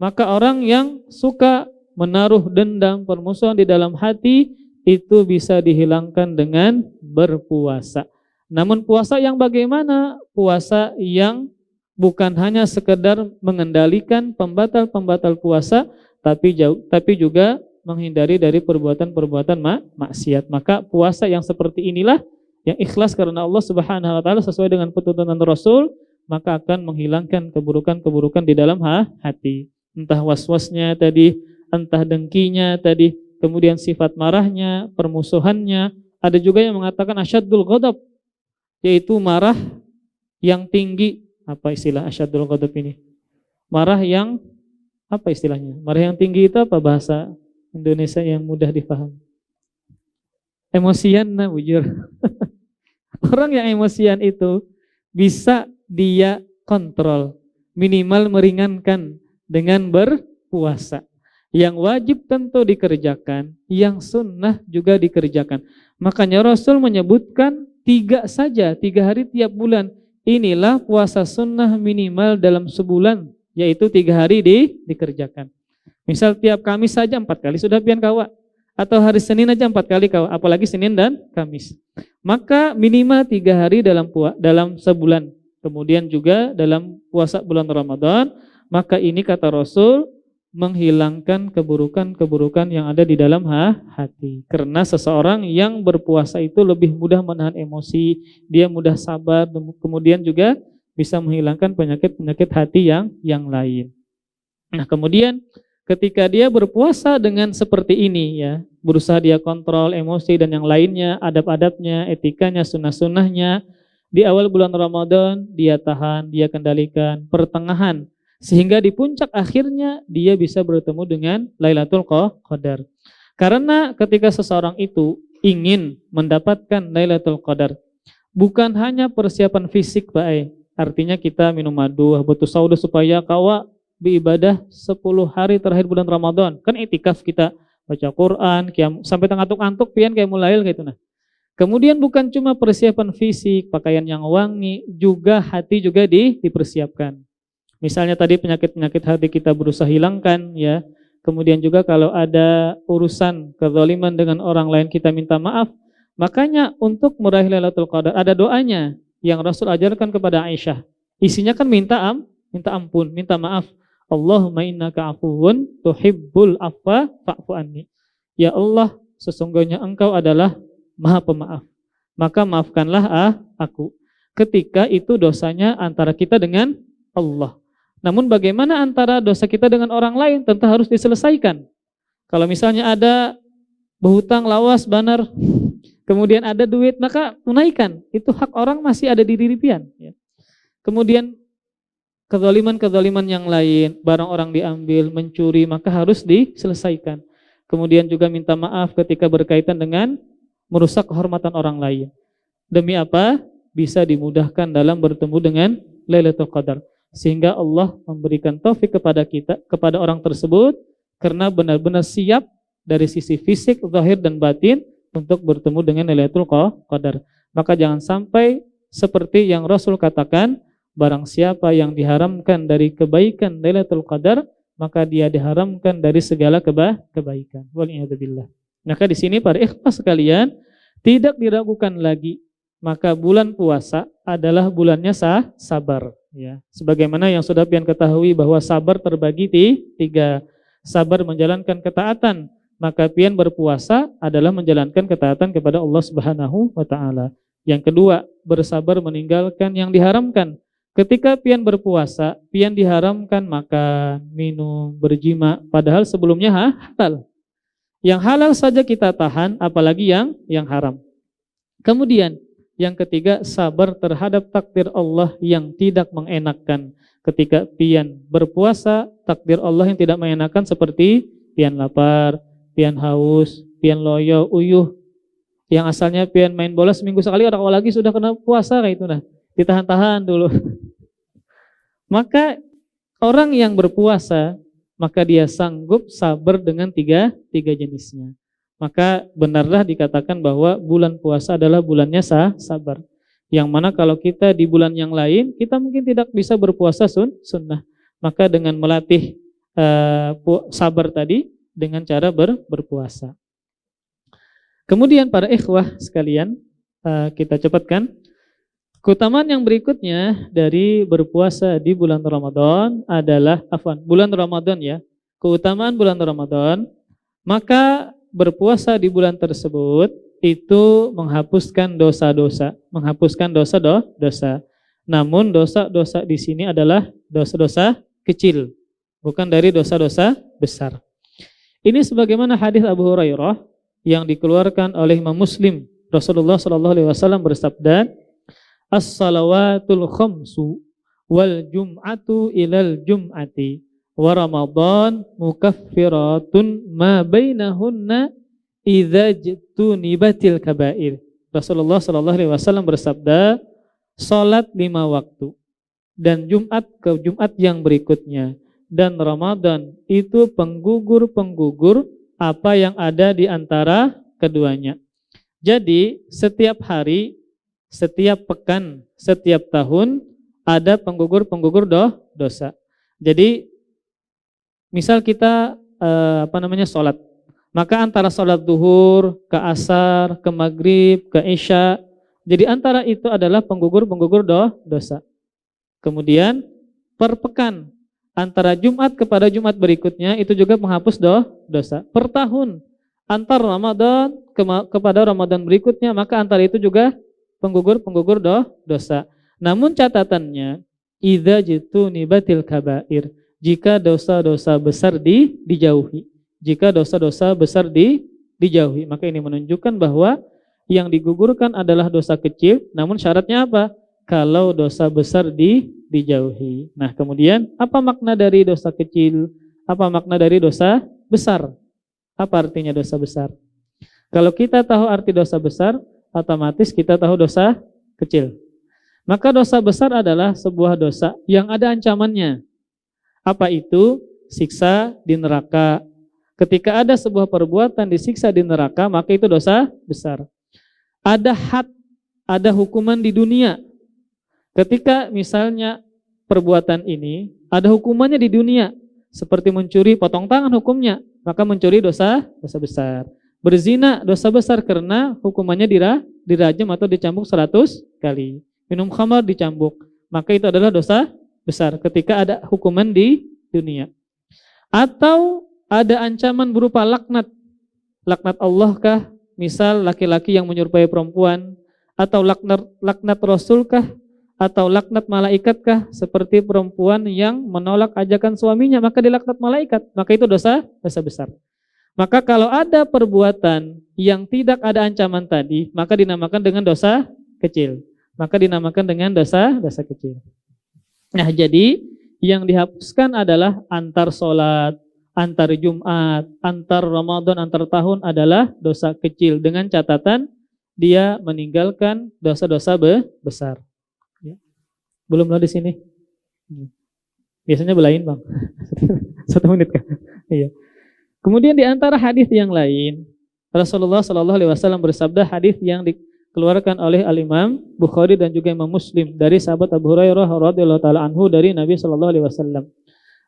Maka orang yang suka menaruh dendam, permusuhan di dalam hati, itu bisa dihilangkan dengan berpuasa. Namun puasa yang bagaimana? Puasa yang bukan hanya sekedar mengendalikan pembatal-pembatal puasa, tapi juga menghindari dari perbuatan-perbuatan maksiat. Maka puasa yang seperti inilah yang ikhlas karena Allah Subhanahu wa taala sesuai dengan tuntunan Rasul, maka akan menghilangkan keburukan-keburukan di dalam hati. Entah waswasnya tadi, entah dengkinya tadi, kemudian sifat marahnya, permusuhannya. Ada juga yang mengatakan asyaddul ghadab, yaitu marah yang tinggi. Apa istilah asyaddul ghadab ini? Marah yang apa istilahnya? Marah yang tinggi itu apa bahasa Indonesia yang mudah dipahami? Emosian, nah bujur. Orang yang emosian itu bisa dia kontrol, minimal meringankan dengan berpuasa. Yang wajib tentu dikerjakan, yang sunnah juga dikerjakan. Makanya Rasul menyebutkan 3 saja, 3 hari tiap bulan. Inilah puasa sunnah minimal dalam sebulan, yaitu 3 hari dikerjakan. Misal tiap Kamis saja 4 kali sudah pian kawa, atau hari Senin aja 4 kali kawa, apalagi Senin dan Kamis. Maka minimal 3 hari dalam sebulan. Kemudian juga dalam puasa bulan Ramadan, maka ini kata Rasul menghilangkan keburukan-keburukan yang ada di dalam hati. Karena seseorang yang berpuasa itu lebih mudah menahan emosi, dia mudah sabar, kemudian juga bisa menghilangkan penyakit-penyakit hati yang lain. Nah, kemudian ketika dia berpuasa dengan seperti ini ya, berusaha dia kontrol emosi dan yang lainnya, adab-adabnya, etikanya, sunnah-sunnahnya, di awal bulan Ramadan dia tahan, dia kendalikan, pertengahan, sehingga di puncak akhirnya dia bisa bertemu dengan Lailatul Qadar. Karena ketika seseorang itu ingin mendapatkan Lailatul Qadar, bukan hanya persiapan fisik Pak, artinya kita minum madu, butuh sauda supaya kawa beribadah 10 hari terakhir bulan Ramadan. Kan itikaf kita baca Quran, sampai ngantuk-ngantuk pian kayak mulai gitu nah. Kemudian bukan cuma persiapan fisik, pakaian yang wangi, juga hati juga dipersiapkan. Misalnya tadi penyakit-penyakit hati kita berusaha hilangkan ya. Kemudian juga kalau ada urusan kezaliman dengan orang lain kita minta maaf. Makanya untuk meraih Lailatul Qadar ada doanya yang Rasul ajarkan kepada Aisyah. Isinya kan minta ampun, minta maaf. Allahumma innaka afuwun tuhibbul afwa fa'fu anni. Ya Allah, sesungguhnya Engkau adalah Maha Pemaaf. Maka maafkanlah aku. Ketika itu dosanya antara kita dengan Allah. Namun bagaimana antara dosa kita dengan orang lain tentu harus diselesaikan. Kalau misalnya ada berhutang, lawas, banar, kemudian ada duit, maka tunaikan. Itu hak orang masih ada di diri pian. Kemudian kezaliman-kezaliman yang lain, barang orang diambil, mencuri, maka harus diselesaikan. Kemudian juga minta maaf ketika berkaitan dengan merusak kehormatan orang lain. Demi apa? Bisa dimudahkan dalam bertemu dengan Lailatul Qadar. Sehingga Allah memberikan taufik kepada kita, kepada orang tersebut, karena benar-benar siap dari sisi fisik, zahir dan batin untuk bertemu dengan Lailatul Qadar. Maka jangan sampai seperti yang Rasul katakan, barang siapa yang diharamkan dari kebaikan Lailatul Qadar, maka dia diharamkan dari segala kebaikan. Waliyadzubillah. Maka di sini para ikhwas sekalian, tidak diragukan lagi, maka bulan puasa adalah bulannya sabar. Ya, sebagaimana yang sudah pian ketahui bahwa sabar terbagi tiga. Sabar menjalankan ketaatan, maka pian berpuasa adalah menjalankan ketaatan kepada Allah Subhanahu wa taala. Yang kedua, bersabar meninggalkan yang diharamkan. Ketika pian berpuasa, pian diharamkan makan, minum, berjima, padahal sebelumnya halal. Yang halal saja kita tahan, apalagi yang haram. Kemudian yang ketiga, sabar terhadap takdir Allah yang tidak mengenakkan. Ketika pian berpuasa, takdir Allah yang tidak mengenakkan seperti pian lapar, pian haus, pian loyo, uyuh. Yang asalnya pian main bola seminggu sekali, orang lagi sudah kena puasa kayak itu nah. Ditahan-tahan dulu. Maka orang yang berpuasa, maka dia sanggup sabar dengan tiga jenisnya. Maka benarlah dikatakan bahwa bulan puasa adalah bulannya sabar. Yang mana kalau kita di bulan yang lain, kita mungkin tidak bisa berpuasa sunnah. Maka dengan melatih sabar tadi, dengan cara berpuasa. Kemudian para ikhwah sekalian, kita cepatkan. Keutamaan yang berikutnya dari berpuasa di bulan Ramadan adalah, bulan Ramadan ya, keutamaan bulan Ramadan, maka berpuasa di bulan tersebut itu menghapuskan dosa-dosa, menghapuskan dosa-dosa. Namun dosa-dosa di sini adalah dosa-dosa kecil, bukan dari dosa-dosa besar. Ini sebagaimana hadis Abu Hurairah yang dikeluarkan oleh Imam Muslim. Rasulullah SAW bersabda, "As-salawatul khamsu wal jum'atu ilal jum'ati wa Ramadan mukaffiratun ma bainahunna idza jtunibatil kabair." Rasulullah SAW bersabda, salat 5 waktu dan Jumat ke Jumat yang berikutnya dan Ramadan itu penggugur-penggugur apa yang ada di antara keduanya. Jadi setiap hari, setiap pekan, setiap tahun ada penggugur-penggugur dosa. Jadi misal kita sholat, maka antara sholat duhur ke asar, ke maghrib, ke isya, jadi antara itu adalah penggugur-penggugur dosa. Kemudian per pekan, antara Jumat kepada Jumat berikutnya itu juga menghapus dosa. Per tahun, antar Ramadan kepada Ramadan berikutnya, maka antara itu juga penggugur-penggugur dosa. Namun catatannya, idza jtunibatil kabair, jika dosa-dosa besar dijauhi. Jika dosa-dosa besar dijauhi, maka ini menunjukkan bahwa yang digugurkan adalah dosa kecil, namun syaratnya apa? Kalau dosa besar dijauhi. Nah, kemudian apa makna dari dosa kecil? Apa makna dari dosa besar? Apa artinya dosa besar? Kalau kita tahu arti dosa besar, otomatis kita tahu dosa kecil. Maka dosa besar adalah sebuah dosa yang ada ancamannya. Apa itu? Siksa di neraka. Ketika ada sebuah perbuatan disiksa di neraka, maka itu dosa besar. Ada had, ada hukuman di dunia. Ketika misalnya perbuatan ini ada hukumannya di dunia, seperti mencuri, potong tangan hukumnya, maka mencuri dosa besar. Berzina dosa besar karena hukumannya dirajam atau dicambuk 100 kali. Minum khamar dicambuk, maka itu adalah dosa besar ketika ada hukuman di dunia. Atau ada ancaman berupa laknat. Laknat Allah kah? Misal laki-laki yang menyerupai perempuan, atau laknat Rasul kah? Atau laknat malaikat kah? Seperti perempuan yang menolak ajakan suaminya, maka dilaknat malaikat, maka itu dosa besar. Maka kalau ada perbuatan yang tidak ada ancaman tadi, maka dinamakan dengan dosa kecil. Maka dinamakan dengan dosa kecil. Nah, jadi yang dihapuskan adalah antar sholat, antar Jumat, antar Ramadan, antar tahun adalah dosa kecil dengan catatan dia meninggalkan dosa-dosa besar. Ya. Belum lo di sini? Biasanya belain bang. 1 menit kan? Iya. Kemudian di antara hadis yang lain, Rasulullah Shallallahu Alaihi Wasallam bersabda, hadis yang dikeluarkan oleh Al-Imam Bukhari dan juga Imam Muslim dari sahabat Abu Hurairah radhiyallahu taala anhu dari Nabi Shallallahu Alaihi Wasallam,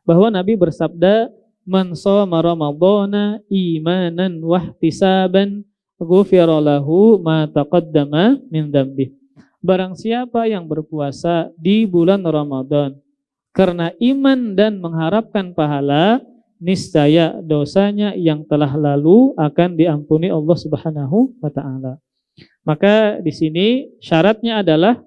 bahwa Nabi bersabda, man shoma ramadhana imanan wahtisaban ghufira lahu ma taqaddama min dzambi. Barang siapa yang berpuasa di bulan Ramadan karena iman dan mengharapkan pahala, niscaya dosanya yang telah lalu akan diampuni Allah Subhanahu wa taala. Maka di sini syaratnya adalah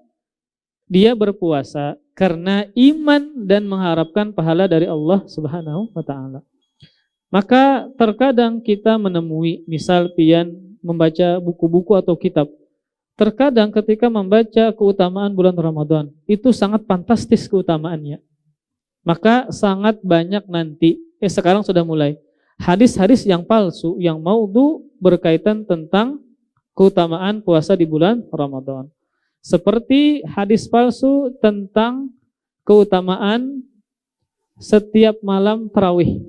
dia berpuasa karena iman dan mengharapkan pahala dari Allah Subhanahu wa taala. Maka terkadang kita menemui, misal pian membaca buku-buku atau kitab, terkadang ketika membaca keutamaan bulan Ramadan, itu sangat fantastis keutamaannya. Maka sangat banyak nanti, sekarang sudah mulai, hadis-hadis yang palsu, yang maudhu berkaitan tentang keutamaan puasa di bulan Ramadan. Seperti hadis palsu tentang keutamaan setiap malam tarawih.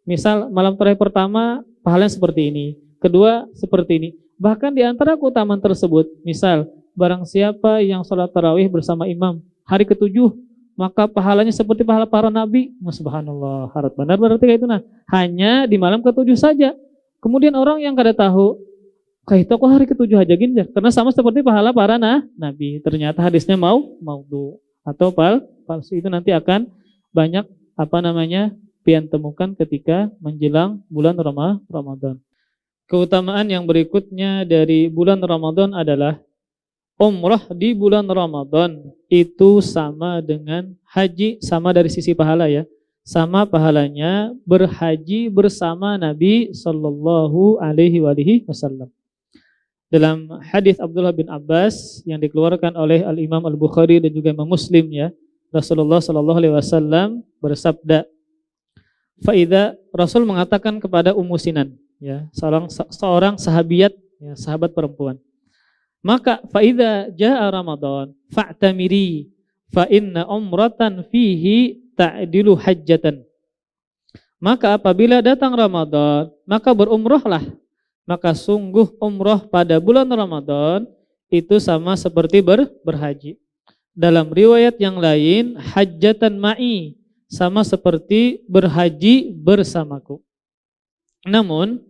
Misal malam tarawih pertama pahalanya seperti ini, kedua seperti ini. Bahkan di antara keutamaan tersebut, misal barang siapa yang sholat tarawih bersama imam hari ke-7, maka pahalanya seperti pahala para nabi. Subhanallah, harap benar berarti kayak itu. Nah, hanya di malam ke-7 saja. Kemudian orang yang kada tahu, kayak itu kok hari ke-7 aja gini, karena sama seperti pahala para nabi. Ternyata hadisnya maudhu atau palsu. Itu nanti akan banyak pian temukan ketika menjelang bulan Ramadan. Keutamaan yang berikutnya dari bulan Ramadan adalah umrah di bulan Ramadan itu sama dengan haji, sama dari sisi pahala ya. Sama pahalanya berhaji bersama Nabi Sallallahu Alaihi Wasallam. Dalam hadis Abdullah bin Abbas yang dikeluarkan oleh Al-Imam Al-Bukhari dan juga Imam Muslim ya, Rasulullah Sallallahu Alaihi Wasallam bersabda, faida, Rasul mengatakan kepada Ummu Sinan, ya, seorang sahabiat, ya, sahabat perempuan. Maka faida jaa Ramadan fa'tamiri fa inna umratan fihi ta'dilu hajjatan. Maka apabila datang Ramadan, maka berumrahlah. Maka sungguh umrah pada bulan Ramadan itu sama seperti berhaji. Dalam riwayat yang lain, hajjatan ma'i, sama seperti berhaji bersamaku. Namun,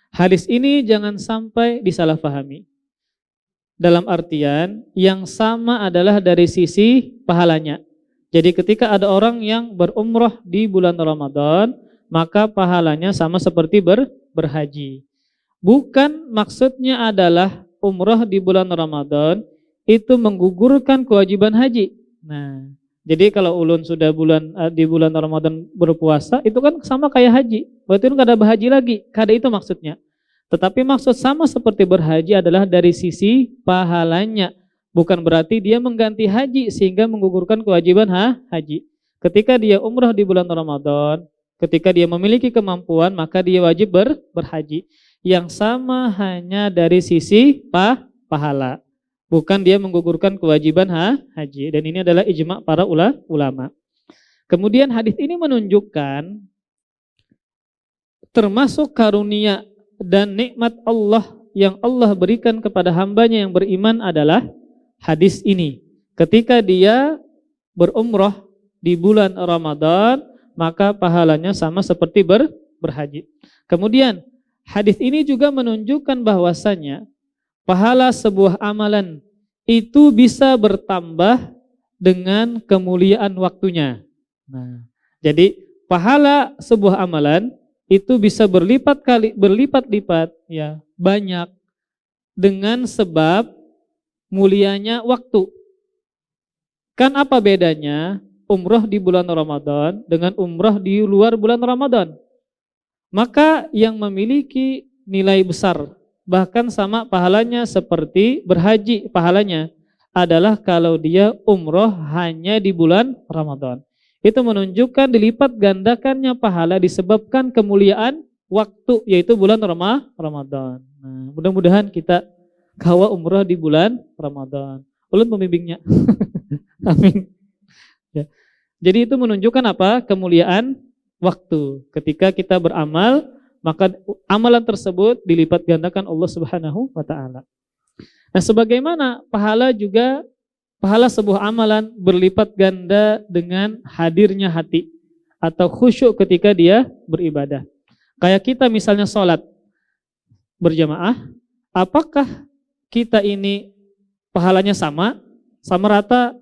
hadis ini jangan sampai disalahpahami. Dalam artian, yang sama adalah dari sisi pahalanya. Jadi ketika ada orang yang berumrah di bulan Ramadan, maka pahalanya sama seperti berhaji. Bukan maksudnya adalah umrah di bulan Ramadan itu menggugurkan kewajiban haji. Nah, jadi kalau ulun sudah di bulan Ramadan berpuasa, itu kan sama kayak haji. Berarti itu kada berhaji lagi, kada itu maksudnya. Tetapi maksud sama seperti berhaji adalah dari sisi pahalanya. Bukan berarti dia mengganti haji sehingga menggugurkan kewajiban haji. Ketika dia umrah di bulan Ramadan, ketika dia memiliki kemampuan, maka dia wajib berhaji. Yang sama hanya dari sisi pahala. Bukan dia menggugurkan kewajiban haji. Dan ini adalah ijma' para ulama. Kemudian hadis ini menunjukkan termasuk karunia dan nikmat Allah yang Allah berikan kepada hambanya yang beriman adalah hadis ini. Ketika dia berumrah di bulan Ramadan, maka pahalanya sama seperti berhaji. Kemudian hadis ini juga menunjukkan bahwasanya pahala sebuah amalan itu bisa bertambah dengan kemuliaan waktunya. Nah, jadi pahala sebuah amalan itu bisa berlipat-lipat ya, banyak dengan sebab mulianya waktu. Kan apa bedanya umroh di bulan Ramadan dengan umroh di luar bulan Ramadan? Maka yang memiliki nilai besar, bahkan sama pahalanya seperti berhaji pahalanya, adalah kalau dia umroh hanya di bulan Ramadan. Itu menunjukkan dilipat gandakannya pahala disebabkan kemuliaan waktu, yaitu bulan Ramadan. Nah, mudah-mudahan kita kawa umroh di bulan Ramadan. Ulun pembimbingnya. Amin. Ya. Jadi itu menunjukkan apa? Kemuliaan waktu. Ketika kita beramal, maka amalan tersebut dilipat gandakan Allah Subhanahu wa taala. Nah, sebagaimana pahala sebuah amalan berlipat ganda dengan hadirnya hati atau khusyuk ketika dia beribadah. Kayak kita misalnya sholat berjamaah, apakah kita ini pahalanya sama rata?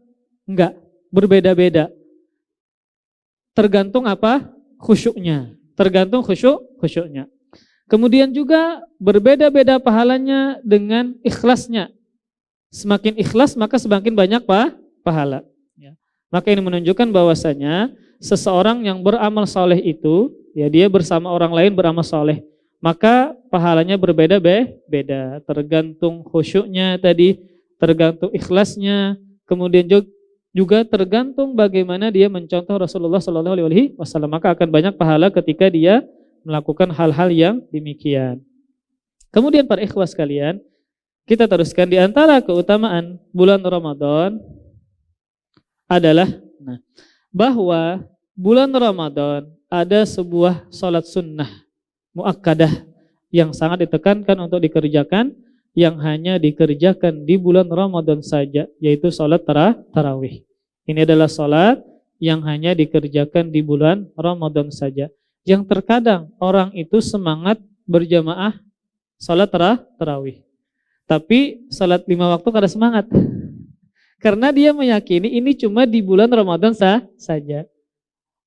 Enggak, berbeda-beda. Tergantung apa? Khusyuknya. Tergantung khusyuknya. Kemudian juga berbeda-beda pahalanya dengan ikhlasnya. Semakin ikhlas maka semakin banyak pahala. Ya. Maka ini menunjukkan bahwasanya seseorang yang beramal soleh itu, ya dia bersama orang lain beramal soleh, maka pahalanya berbeda-beda. Tergantung khusyuknya tadi, tergantung ikhlasnya, kemudian juga tergantung bagaimana dia mencontoh Rasulullah SAW. Maka akan banyak pahala ketika dia melakukan hal-hal yang demikian. Kemudian para ikhwas sekalian, kita teruskan di antara keutamaan bulan Ramadan adalah bahwa bulan Ramadan ada sebuah salat sunnah muakkadah yang sangat ditekankan untuk dikerjakan, yang hanya dikerjakan di bulan Ramadan saja, yaitu salat tarawih. Ini adalah salat yang hanya dikerjakan di bulan Ramadan saja. Yang terkadang orang itu semangat berjamaah salat tarawih, tapi salat 5 waktu kada semangat. Karena dia meyakini ini cuma di bulan Ramadan saja.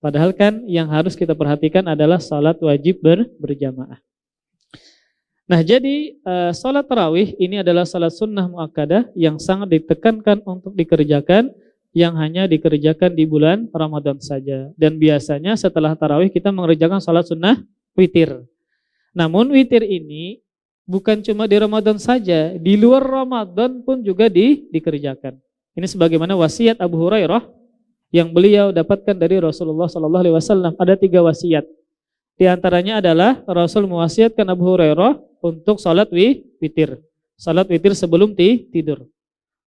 Padahal kan yang harus kita perhatikan adalah salat wajib berjamaah. Nah, jadi salat tarawih ini adalah salat sunnah muakkadah yang sangat ditekankan untuk dikerjakan, yang hanya dikerjakan di bulan Ramadan saja. Dan biasanya setelah tarawih kita mengerjakan salat sunnah witir. Namun witir ini bukan cuma di Ramadan saja, di luar Ramadan pun juga dikerjakan. Ini sebagaimana wasiat Abu Hurairah yang beliau dapatkan dari Rasulullah SAW. Ada 3 wasiat. Di antaranya adalah Rasul mewasiatkan Abu Hurairah untuk salat witir. Salat witir sebelum tidur.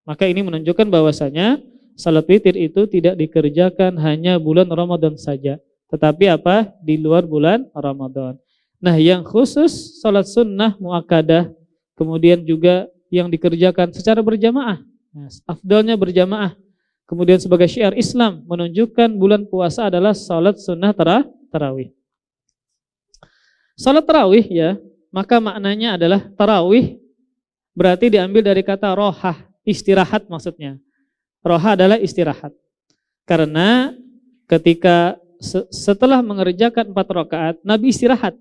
Maka ini menunjukkan bahwasanya salat witir itu tidak dikerjakan hanya bulan Ramadan saja, tetapi apa? Di luar bulan Ramadan. Nah, yang khusus salat sunnah muakkadah, kemudian juga yang dikerjakan secara berjamaah. Nah, afdalnya berjamaah. Kemudian sebagai syiar Islam menunjukkan bulan puasa adalah salat sunnah tarawih. Salat tarawih ya, maka maknanya adalah tarawih berarti diambil dari kata rohah, istirahat maksudnya. Roha adalah istirahat. Karena ketika setelah mengerjakan 4 rakaat, Nabi istirahat.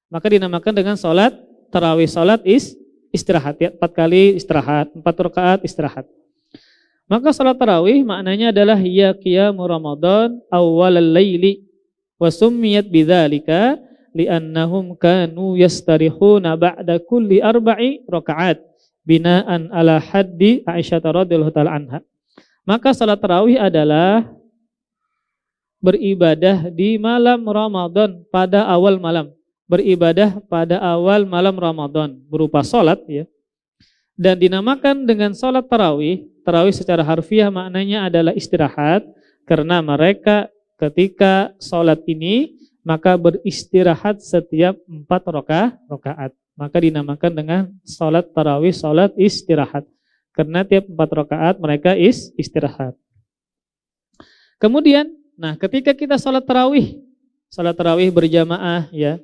Maka dinamakan dengan salat tarawih, salat istirahat ya, 4 kali istirahat, 4 rakaat istirahat. Maka salat tarawih maknanya adalah hiya qiyamu Ramadan awwalal laili wa summiyat bidzalika li'annahum kanu yastarihuna ba'da kulli 4 rakaat binaan ala haddi Aisyah radhiyallahu taala anha. Maka salat tarawih adalah beribadah di malam Ramadan pada awal malam. Beribadah pada awal malam Ramadan berupa salat ya. Dan dinamakan dengan salat tarawih. Tarawih secara harfiah maknanya adalah istirahat, karena mereka ketika salat ini maka beristirahat setiap 4 rakaat. Maka dinamakan dengan salat tarawih, salat istirahat. Karena tiap 4 rakaat mereka istirahat. Kemudian Nah, ketika kita sholat tarawih berjamaah ya,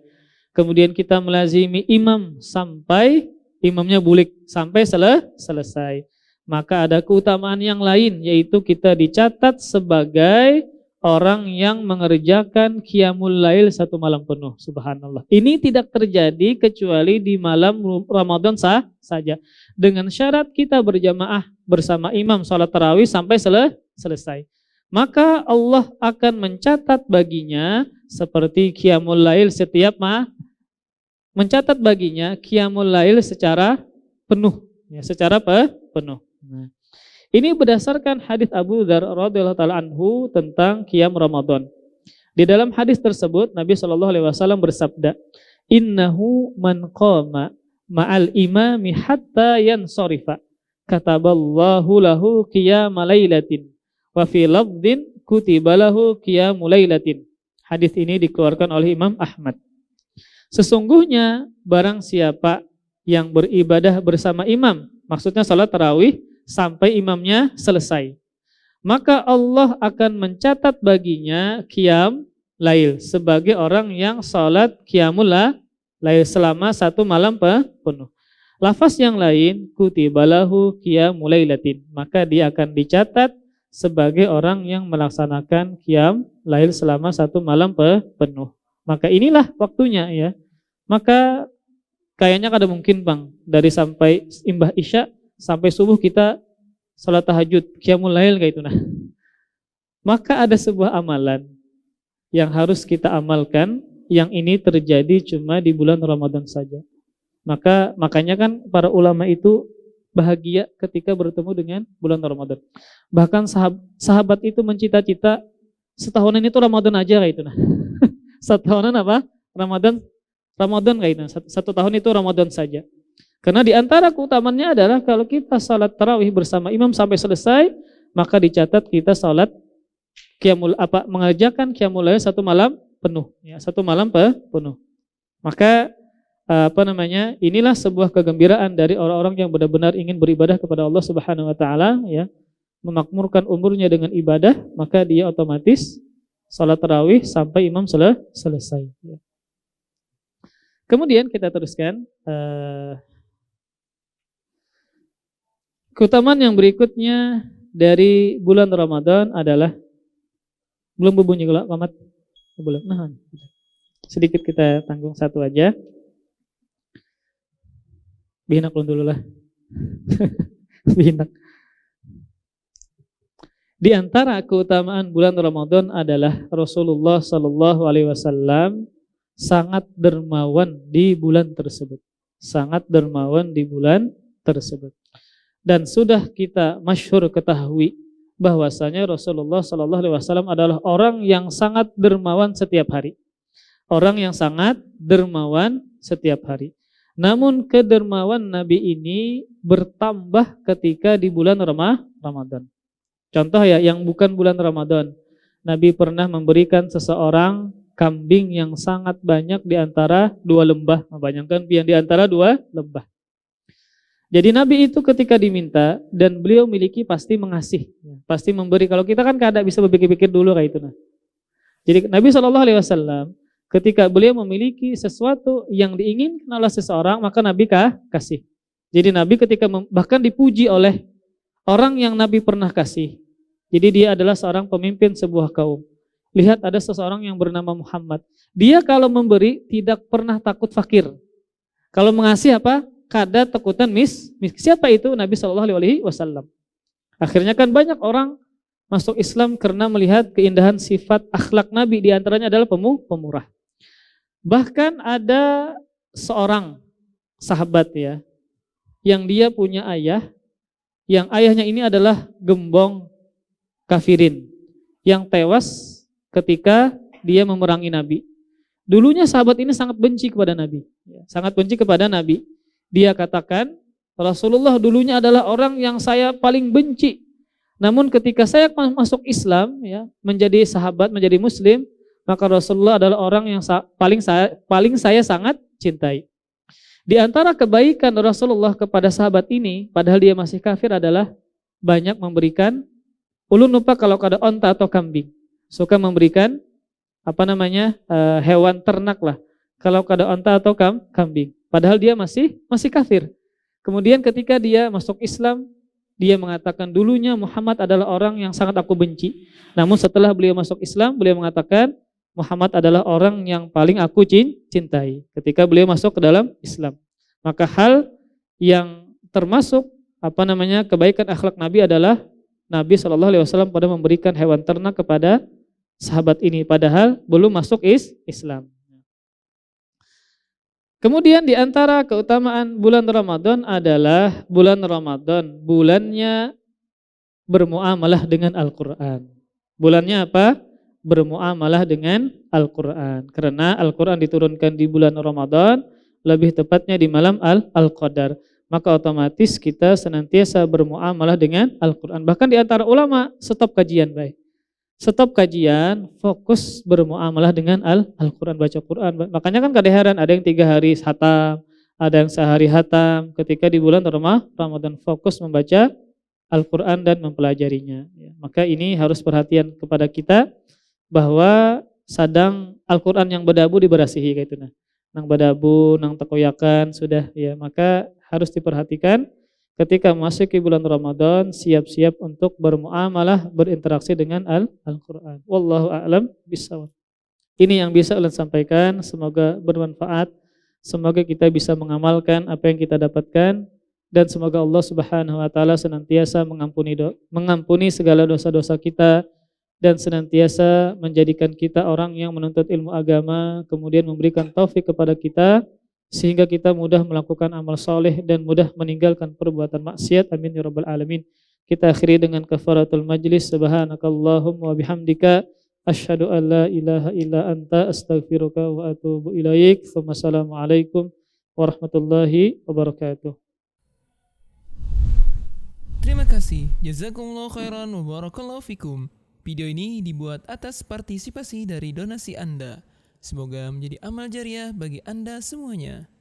kemudian kita melazimi imam sampai imamnya bulik sampai selesai. Maka ada keutamaan yang lain, yaitu kita dicatat sebagai orang yang mengerjakan qiyamul lail 1 malam penuh. Subhanallah. Ini tidak terjadi kecuali di malam Ramadan saja. Dengan syarat kita berjamaah bersama imam sholat tarawih sampai selesai. Maka Allah akan mencatat baginya seperti qiyamul lail mencatat baginya qiyamul lail secara penuh, ya, secara penuh. Nah, ini berdasarkan hadis Abu Dzar radhiyallahu taala anhu tentang qiyam Ramadan. Di dalam hadis tersebut Nabi Shallallahu alaihi wasallam bersabda, "Innahu man qama ma'al imami hatta yansarifa, kataballahu lahu qiyama lailatin wa fi lafdhin kutiba lahu qiyamul lailatin." Hadis ini dikeluarkan oleh Imam Ahmad. Sesungguhnya barang siapa yang beribadah bersama imam, maksudnya salat tarawih sampai imamnya selesai, maka Allah akan mencatat baginya qiyam lail sebagai orang yang salat qiyamul lail selama 1 malam penuh. Lafaz yang lain, kutibalahu qiyamul lailatin, maka dia akan dicatat sebagai orang yang melaksanakan qiyam lail selama 1 malam penuh. Maka inilah waktunya ya. Maka kayaknya kada mungkin Bang, dari sampai imbah isya sampai subuh kita salat tahajud, qiyamul lail kayak itu nah. Maka ada sebuah amalan yang harus kita amalkan, yang ini terjadi cuma di bulan Ramadan saja. Makanya kan para ulama itu bahagia ketika bertemu dengan bulan Ramadan. Bahkan sahabat itu mencita-cita setahunan itu Ramadan aja kayak itu nah. Setahunan apa? Ramadan kayak itu. 1 tahun itu Ramadan saja. Karena di antara keutamaannya adalah kalau kita salat tarawih bersama imam sampai selesai, maka dicatat kita salat mengerjakan qiyamul lail 1 malam penuh, ya, 1 malam penuh. Maka inilah sebuah kegembiraan dari orang-orang yang benar-benar ingin beribadah kepada Allah Subhanahu wa taala, ya, memakmurkan umurnya dengan ibadah, maka dia otomatis salat tarawih sampai imam selesai. Ya. Kemudian kita teruskan. Keutamaan yang berikutnya dari bulan Ramadan adalah, belum berbunyi kalau kamat belum. Nah, sedikit kita tanggung satu aja. Bihinak dulu lah. Bihinak. Di antara keutamaan bulan Ramadan adalah Rasulullah Shallallahu alaihi wasallam sangat dermawan di bulan tersebut. Sangat dermawan di bulan tersebut. Dan sudah kita masyhur ketahui bahwasanya Rasulullah Shallallahu alaihi wasallam adalah orang yang sangat dermawan setiap hari. Orang yang sangat dermawan setiap hari. Namun kedermawan Nabi ini bertambah ketika di bulan Ramadan. Contoh ya, yang bukan bulan Ramadan. Nabi pernah memberikan seseorang kambing yang sangat banyak di antara 2 lembah. Bayangkan yang di antara 2 lembah. Jadi Nabi itu ketika diminta dan beliau miliki pasti mengasih, pasti memberi. Kalau kita kan kada bisa berpikir-pikir dulu kayak itu. Nah. Jadi Nabi SAW ketika beliau memiliki sesuatu yang diinginkan oleh seseorang, maka Nabi kasih. Jadi Nabi ketika bahkan dipuji oleh orang yang Nabi pernah kasih. Jadi dia adalah seorang pemimpin sebuah kaum. Lihat ada seseorang yang bernama Muhammad. Dia kalau memberi tidak pernah takut fakir. Kalau mengasih apa? Kada takutan siapa itu? Nabi Shallallahu alaihi wasallam. Akhirnya kan banyak orang masuk Islam karena melihat keindahan sifat akhlak Nabi, di antaranya adalah pemurah. Bahkan ada seorang sahabat ya, yang dia punya ayah, yang ayahnya ini adalah gembong kafirin, yang tewas ketika dia memerangi Nabi. Dulunya sahabat ini sangat benci kepada Nabi, sangat benci kepada Nabi. Dia katakan, Rasulullah dulunya adalah orang yang saya paling benci. Namun ketika saya masuk Islam, ya, menjadi sahabat, menjadi Muslim, maka Rasulullah adalah orang yang paling saya sangat cintai. Di antara kebaikan Rasulullah kepada sahabat ini, padahal dia masih kafir, adalah banyak memberikan ulun lupa kalau ada onta atau kambing. suka memberikan hewan ternak lah. Kalau kada onta atau kambing. Padahal dia masih kafir. Kemudian ketika dia masuk Islam, dia mengatakan dulunya Muhammad adalah orang yang sangat aku benci. Namun setelah beliau masuk Islam, beliau mengatakan Muhammad adalah orang yang paling aku cintai. Ketika beliau masuk ke dalam Islam. Maka hal yang termasuk kebaikan akhlak Nabi adalah Nabi SAW pada memberikan hewan ternak kepada sahabat ini. Padahal belum masuk Islam. Kemudian di antara keutamaan bulan Ramadan adalah bulan Ramadan, bulannya bermuamalah dengan Al-Quran. Bulannya apa? Bermuamalah dengan Al-Quran. Karena Al-Quran diturunkan di bulan Ramadan, lebih tepatnya di malam Al-Qadar. Maka otomatis kita senantiasa bermuamalah dengan Al-Quran. Bahkan di antara ulama, stop kajian baik. Stop kajian, fokus bermuamalah dengan Al-Quran, baca Quran. Makanya kan kada heran ada yang 3 hari hatam, ada yang sehari hatam. Ketika di bulan Ramadan fokus membaca Al-Quran dan mempelajarinya. Maka ini harus perhatian kepada kita bahwa sadang Al-Quran yang berdabu diberasihi kayak itu. Nang berdabu, nang tekoyakan sudah ya. Maka harus diperhatikan. Ketika memasuki bulan Ramadan, siap-siap untuk bermuamalah, berinteraksi dengan Al-Quran. Wallahu a'lam bishawab. Ini yang bisa ulun sampaikan, semoga bermanfaat. Semoga kita bisa mengamalkan apa yang kita dapatkan. Dan semoga Allah Subhanahu wa taala senantiasa mengampuni segala dosa-dosa kita. Dan senantiasa menjadikan kita orang yang menuntut ilmu agama. Kemudian memberikan taufik kepada kita, sehingga kita mudah melakukan amal soleh dan mudah meninggalkan perbuatan maksiat. Amin ya rabbal alamin. Kita akhiri dengan kafaratul majlis. Subhanakallahumma wa bihamdika asyhadu an la ilaha illa anta astaghfiruka wa atubu ilaik. Wassalamualaikum warahmatullahi wabarakatuh. Terima kasih. Jazakumullah khairan wa barakallahu fikum. Video ini dibuat atas partisipasi dari donasi Anda. Semoga menjadi amal jariah bagi Anda semuanya.